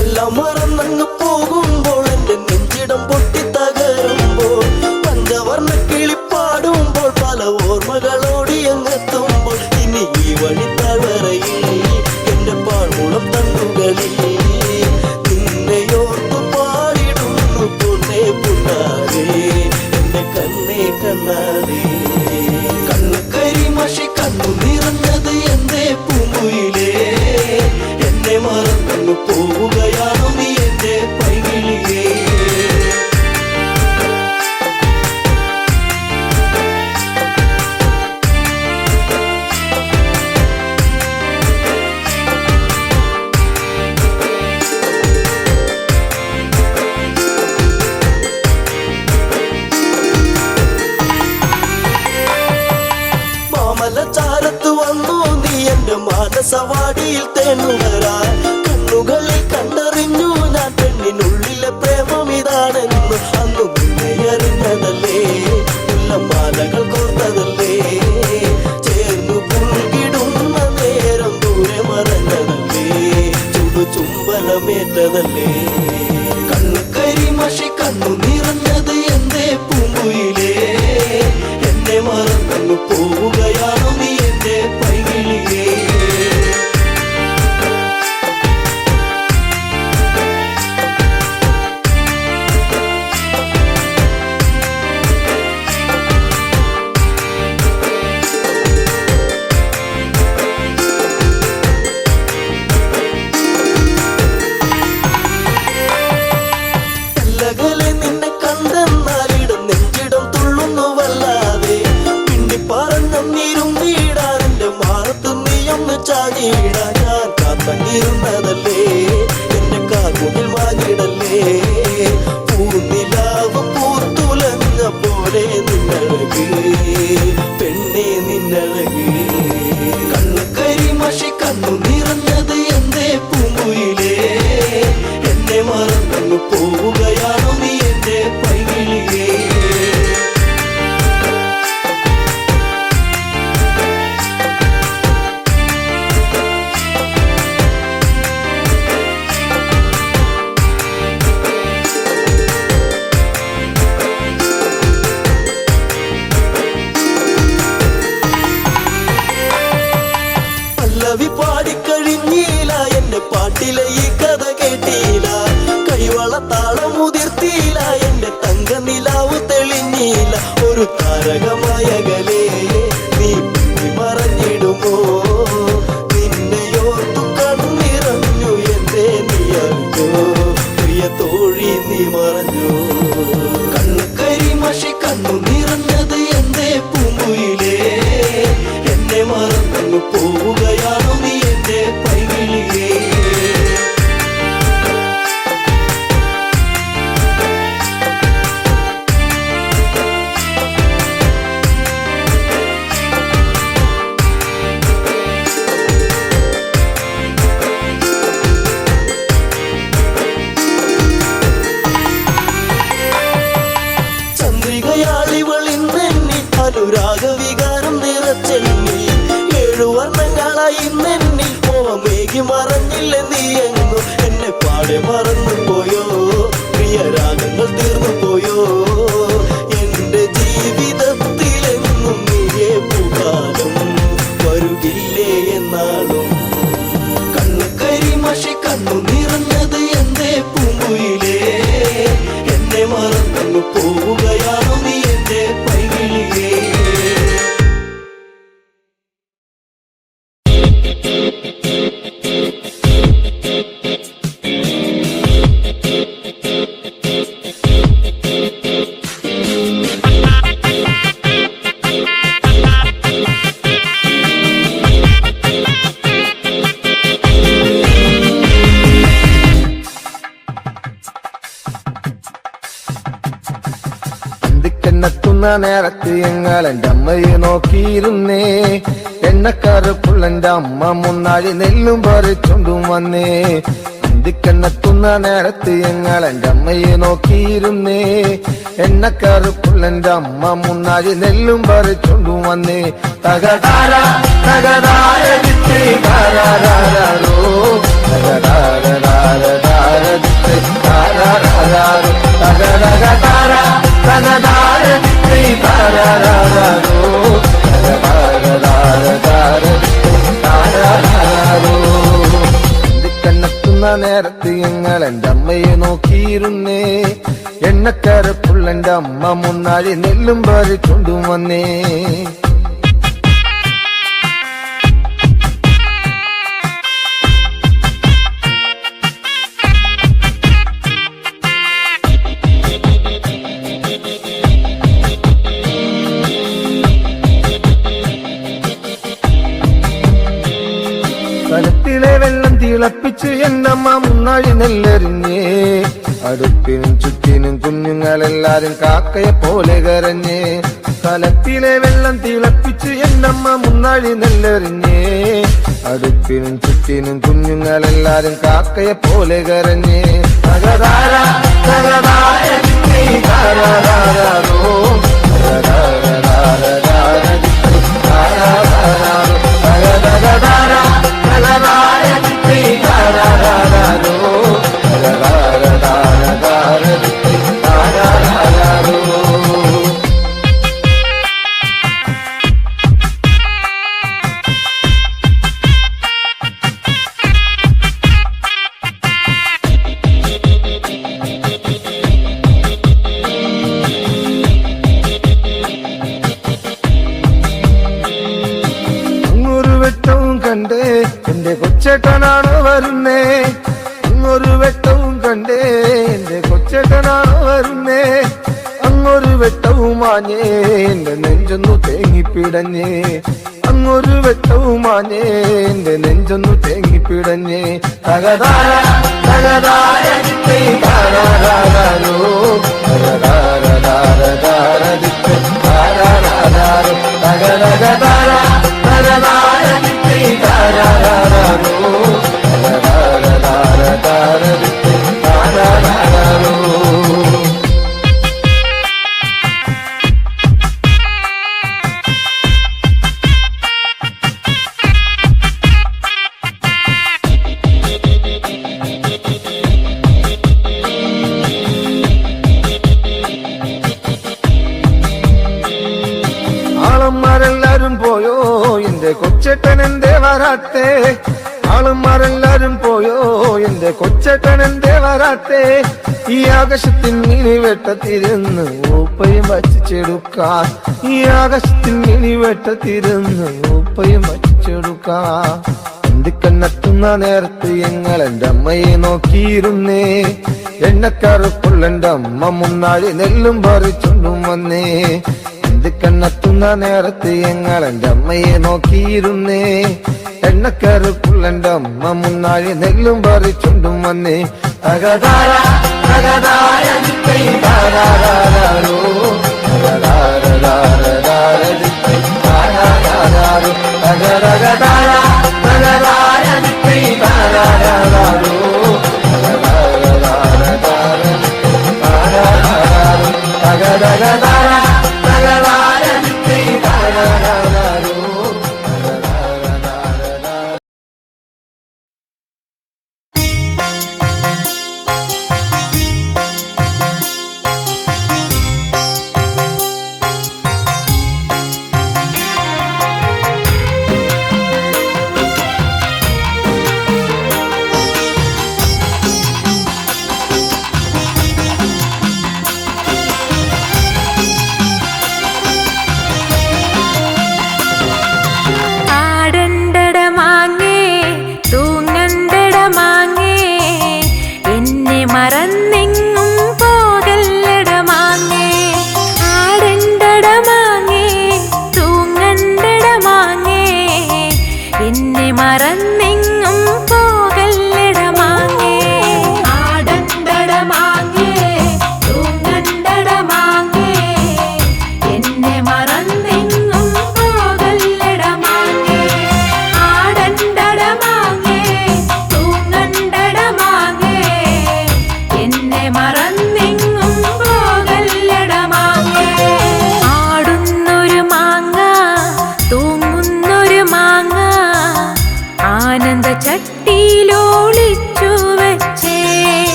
എല്ലാം മറന്നങ്ങ് പോകുമ്പോൾ എന്റെ നെഞ്ചിടം പൊട്ടി തകരുമ്പോൾ പഞ്ചവർണ്ണ കിളിപ്പാടുമ്പോൾ പല ഓർമ്മകളോടി അങ്ങെത്തുമ്പോൾ ഇനി ഈ വഴി തളറയിൽ എന്റെ പാഴ്മുളം തന്നുകളിൽ നിന്നെയോർത്തു പാടിടുന്നു പൊന്നേ പുണ്ണാരേ എന്റെ കണ്ണേ കണ്ണാരേ കണ്ണുകരിമഷി കണ്ണു നിറഞ്ഞത് എന്റെ പൂങ്കുയിലേ എന്നെ മറന്നു പോവുകയാണോ നീ എന്റെ പൈകിളിയേ മാമലച്ചാരത്ത് വന്നു നീ എന്റെ മാനസവാടിയിൽ തേനുകരാൻ കണ്ണുകളിൽ കണ്ടറിഞ്ഞു ഞാൻ പെണ്ണിനുള്ളിലെ പ്രേമം ഇതാണെന്ന് അന്നു നിന്നെ അറിഞ്ഞതല്ലേ മുല്ലമാലകൾ കോർത്തതല്ലേ ചേർന്നു പുൽകിടുന്ന നേരം ദൂരെ മറഞ്ഞതല്ലേ ചുടു ചുംബനമേറ്റതല്ലേ കണ്ണുകരിമഷി കണ്ണു നിറഞ്ഞത് എന്റെ പൂങ്കുയിലേ എന്നെ മറന്നു പോവുകയാണോ നീ എന്റെ പൈകിളിയേ അല്ലകലെ നിന്നെ കണ്ടെന്നാലിടം നെഞ്ചിടം തുള്ളുന്നുവല്ലാതെ പിണ്ടി പറഞ്ഞിരും നീടാൻ എന്റെ മാറത്ത് നീയൊന്ന് ചാടിയിടാൻ ഞാൻ കാത്തങ്ങിരുന്നതല്ലേ എന്റെ കാർമുകിൽ വാങ്ങിടല്ലേ പൂനിലാവ് പൂത്തുലഞ്ഞ പോലെ നിന്നഴക് പെണ്ണെ നിന്നഴക് കണ്ണുകരിമഷി കണ്ണു നിറഞ്ഞത് എന്റെ പൂങ്കുയിലേ എന്നെ മറന്നു പോവുകയാണോ നീ എന്റെ പൈകിളിയേ പല്ലവി പാടിക്കഴിഞ്ഞീല എന്റെ പാട്ടിലെ ഈ കഥ കേട്ടീല കൈവള താളമുതിർത്തിയില്ല എന്റെ തങ്ക നിലാവ് തെളിഞ്ഞില്ല ഒരു താരകമായകലേ നീ മറഞ്ഞിടുമോ നിന്നെയോർത്തു കണ്ണിറഞ്ഞു എന്തേ നീ അറിഞ്ഞോ പ്രിയ തോഴി നീ മറഞ്ഞു കണ്ണുകരിമഷി കണ്ണു നിറഞ്ഞത് എന്തേ പൂങ്കുയിലേ എന്നെ മറന്നു പോവുകയാണു നീ എന്റെ പൈകിളിയേ ചന്ദ്രികയാളിവളിന്നെന്നി അനുരാഗവികാരം നിറച്ചെന്നി 7 വർണ്ണങ്ങളായി ഇന്നെന്നി മോഹമേകി മറഞ്ഞില്ല നീ എങ്ങോ എന്നെ പാടെ മറന്നു പോയോ പ്രിയ രാഗങ്ങൾ തീർന്നു പോയോ എന്റെ ജീവിതത്തിലെങ്ങും നീയേ പൂക്കാലം വരുകില്ലേ എന്നാളും കണ്ണു കരിമഷി കണ്ണു നിറഞ്ഞത് എന്തേ പൂങ്കുയിലേ എന്നെ മറന്നു പോവുകയാണു നീ എന്റെ പൈകിളിയേ എന്നെത്തുന്ന നേരത്ത് ഞങ്ങൾ എൻ്റെ അമ്മയെ നോക്കിയിരുന്നേ എണ്ണക്കറുപ്പുള്ളെന്റെ അമ്മ മുന്നാഴി നെല്ലും പറിച്ചോണ്ടും വന്നേ അന്തിക്കെന്നെത്തുന്ന നേരത്ത് ഞങ്ങൾ എൻ്റെ അമ്മയെ നോക്കിയിരുന്നേ എണ്ണക്കറുപ്പുള്ളെന്റെ അമ്മ മുന്നാഴി നെല്ലും പറിച്ചോണ്ടും വന്നേ തകതാര തകതാര വിത്ത് താരാരോ തകതാര വിത്ത് താരാരോ തകതകതാര തകതാര വിത്ത് താരാരോ കണ്ണെത്തുന്ന നേരത്ത് ഞങ്ങൾ എൻ്റെ അമ്മയെ നോക്കിയിരുന്നേ എണ്ണക്കരപ്പുള്ളെന്റെ അമ്മ മുന്നാഴി നെല്ലും പറിച്ചോണ്ടും വന്നേ കലത്തിലെ വെള്ളം തിളപ്പിച്ച് എന്നമ്മ മുന്നാഴി നെല്ലെറിഞ്ഞേ അടുപ്പിനും ചുറ്റിനും കുഞ്ഞുങ്ങളെല്ലാരും കാക്കയെ പോലെ കരഞ്ഞേ കലത്തിലെ വെള്ളം തിളപ്പിച്ച് എന്നമ്മ മുന്നാഴി നെല്ലെറിഞ്ഞേ അടുപ്പിനും ചുറ്റിനും കുഞ്ഞുങ്ങളെല്ലാരും കാക്കയെ പോലെ കരഞ്ഞേ തകതാര തകതാര താരാരോ കണ്ടേ എന്റെ കൊച്ചേട്ടനാണോ വരുന്നേ അങ്ങൊരു വെട്ടവും കണ്ടേ എന്റെ കൊച്ചേട്ടനാണോ വരുന്നേ അങ്ങൊരു വെട്ടവും മാഞ്ഞേ എന്റെ നെഞ്ചൊന്നു തേങ്ങിപ്പിടഞ്ഞേ അങ്ങൊരു വെട്ടവും മാഞ്ഞേ എന്റെ നെഞ്ചൊന്നു തേങ്ങിപ്പിടഞ്ഞേ തകതാര തകതാര താരാരോ തകതകതാര ആളന്മാരെല്ലാരും പോയോ എന്റെ കൊച്ചേട്ടൻ എന്തേ വരാത്തേ ആളന്മാരെല്ലാരും പോയോ എന്റെ കൊച്ചേട്ടൻ എന്തേ വരാത്തേ ഈ ആകാശത്തിൽ മിനി വെട്ടത്തിരുന്ന് ഉപ്പയും വച്ചിച്ചെടുക്കാൻ ഈ ആകാശത്തിൽ മിനി വെട്ടത്തിരുന്ന് ഉപ്പയും വച്ചിച്ചെടുക്കാൻ എന്തിക്കന്നെത്തുന്ന നേരത്ത് ഞങ്ങൾ എൻ്റെ അമ്മയെ നോക്കിയിരുന്നേ എണ്ണക്കറുപ്പുള്ള എൻ്റെ അമ്മ മുന്നാഴി നെല്ലും പറിച്ചൊണ്ടും വന്നേ എന്തിക്കന്നെത്തുന്ന നേരത്ത് ഞങ്ങൾ എൻ്റെ അമ്മയെ നോക്കിയിരുന്നേ എണ്ണക്കറുപ്പുള്ള എൻ്റെ അമ്മ മുന്നാഴി നെല്ലും പറിച്ചൊണ്ടും വന്നേ തകതാര തകതാര ദിക്കൈ താരാരാരോ തകതാരരാരരാര ദിക്കൈ താരാരാരോ തകതകതാര തകതാര ദിക്കൈ താരാരാരോ തകതാരരാരരാര താരാരാരോ തകതകതാര തകതാര ദിക്കൈ താരാരാരോ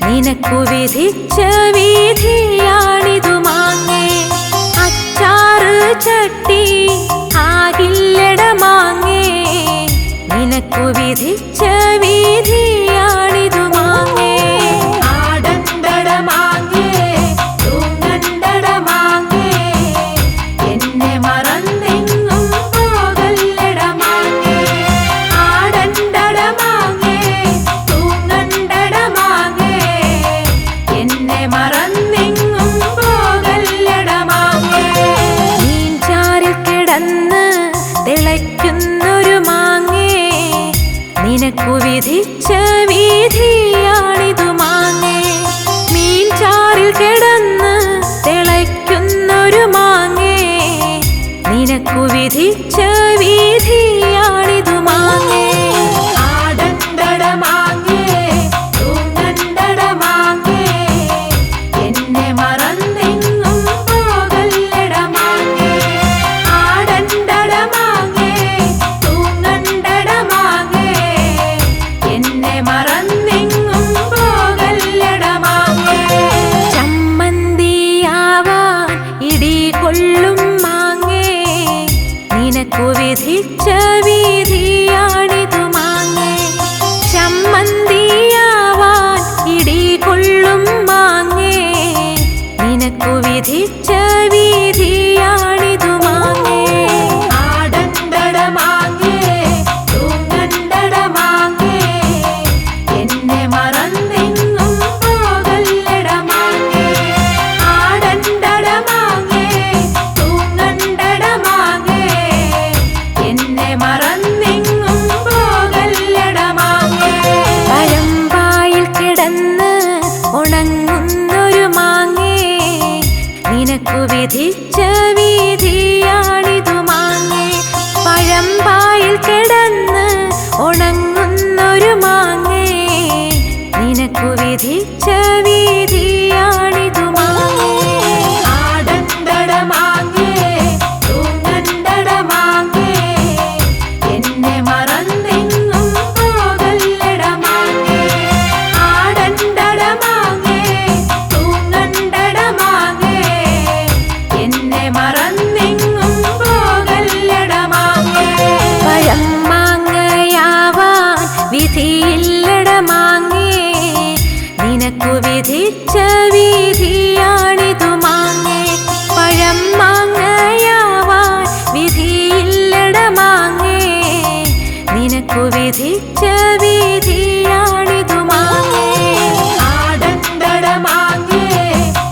നിനക്കു വിധിച്ച വിധിയാണിതു മാങ്ങേ അച്ചാറ് ചട്ടി ആകില്ലട മാങ്ങേ നിനക്കു വിധിച്ച വിധിയാണിതു മാങ്ങേ ആടണ്ടട മാങ്ങേ തൂങ്ങണ്ടട മാങ്ങേ എന്നെ മറന്നെങ്ങും പോകല്ലട മാങ്ങേ ആടണ്ടട മാങ്ങേ തൂങ്ങണ്ടട മാങ്ങേ എന്നെ മറന്നെങ്ങും പോകല്ലട മാങ്ങേ മീൻചാറിൽ കിടന്ന് തിളയ്ക്കുന്നൊരു മാങ്ങേ നിനക്കു വിധിച്ച വിധിയാണിതു മാങ്ങേ മീൻചാറിൽ കിടന്ന് തിളയ്ക്കുന്നൊരു മാങ്ങേ നിനക്കു വിധിച്ച വിധിയാണിതു മാങ്ങേ ആടണ്ടട മാങ്ങേ തൂങ്ങണ്ടട മാങ്ങേ എന്നെ മറന്നെങ്ങും പോകല്ലട മാങ്ങേ ആടണ്ടട മാങ്ങേ തൂങ്ങണ്ടട മാങ്ങേ എന്നെ മറന്നെങ്ങും പോകല്ലട മാങ്ങേ ചമ്മന്തിയാവാൻ ഇടി കൊള്ളും മാങ്ങേ നിനക്കു വിധിച്ച വിധിയാണിതു മാങ്ങേ ചമ്മന്തിയാവാൻ ഇടി കൊള്ളും മാങ്ങേ നിനക്കു വിധിച്ച വിധിയാണിതു മാങ്ങേ ആടണ്ടട വിധിച്ച വിധിയാണിതു മാങ്ങേ. ആടണ്ടട മാങ്ങേ,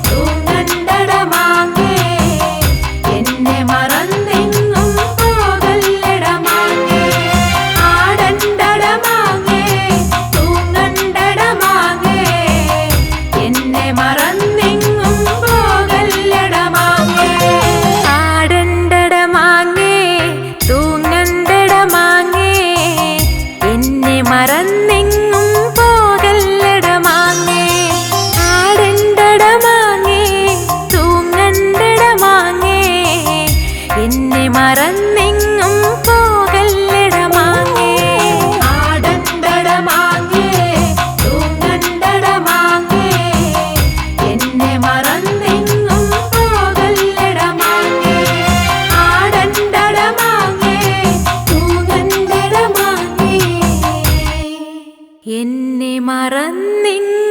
തൂങ്ങണ്ടട മാങ്ങേ, എന്നെ മറന്നെങ്ങും പോകല്ലട മാങ്ങേ. ആടണ്ടട മാങ്ങേ, തൂങ്ങണ്ടട മാങ്ങേ, എന്നെ മറന്നെങ്ങും പോകല്ലട മാങ്ങേ. ആടണ്ടട മാങ്ങേ, തൂങ്ങണ്ടട മാങ്ങേ, എന്നെ മറന്നെങ്ങും പോകല്ലട മാങ്ങേ. ആടണ്ടട മാങ്ങേ, തൂങ്ങണ്ടട മാങ്ങേ, എന്നെ മറന്നെങ്ങും പോകല്ലട മാങ്ങേ. ആടണ്ടട മാങ്ങേ, തൂങ്ങണ്ടട മാങ്ങേ, എന്നെ മറന്നെങ്ങും പോകല്ലട മാങ്ങേ. ആടണ്ടട മാങ്ങേ, തൂങ്ങണ്ടട മാങ്ങേ, എന്നെ മറന്നെങ്ങും